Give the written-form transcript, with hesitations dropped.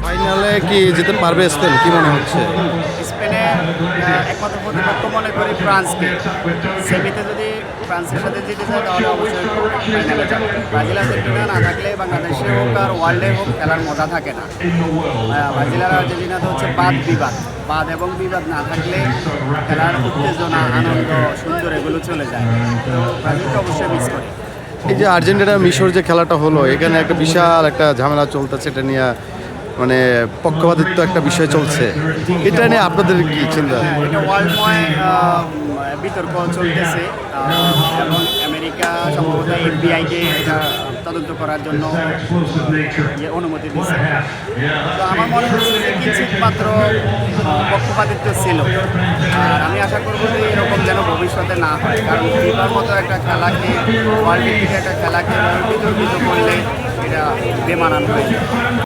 ফাইনালে কি যেতে পারবে স্পেন, কি মনে হচ্ছে? স্পেনে একমাত্র প্রতিপক্ষ মনে করি ফ্রান্সকে। সেমিতে যদি ফ্রান্সের সাথে জিতে যায় তাহলে অবশ্যই ফাইনালে যাবে। ব্রাজিল আর্জেন্টিনা না থাকলে বাংলাদেশে হোক আর ওয়ার্ল্ডে হোক খেলার মজা থাকে না। ব্রাজিল আর আর্জেন্টিনাতে হচ্ছে বাদ বিবাদ, বাদ এবং বিবাদ না থাকলে খেলার উত্তেজনা, আনন্দ, সুন্দর এগুলো চলে যায়। তো ব্রাজিলকে অবশ্যই মিস করি। এই যে আর্জেন্টিনা মিশর যে খেলাটা হলো, এখানে একটা বিশাল একটা ঝামেলা চলতেছে, এটা নিয়ে মানে পক্ষপাতিত্ব একটা বিষয় চলছে, এটা নিয়ে আপনাদের কি চিন্তা? এটা ওয়ার্ল্ডময় বিতর্ক চলতেছে এবং আমেরিকা সম্ভবত এফবিআইকে এটা তদন্ত করার জন্য অনুমতি দিচ্ছে। তো আমার মনে হচ্ছে যে কিঞ্চিৎ মাত্র পক্ষপাতিত্ব ছিল, আর আমি আশা করবো যে এরকম যেন ভবিষ্যতে না হয়, কারণ ফিফার মতো একটা খেলাকে, ওয়ার্ল্ড থেকে একটা খেলাকে বিতর্কিত করলে এটা বেমানান হয়ে যায়।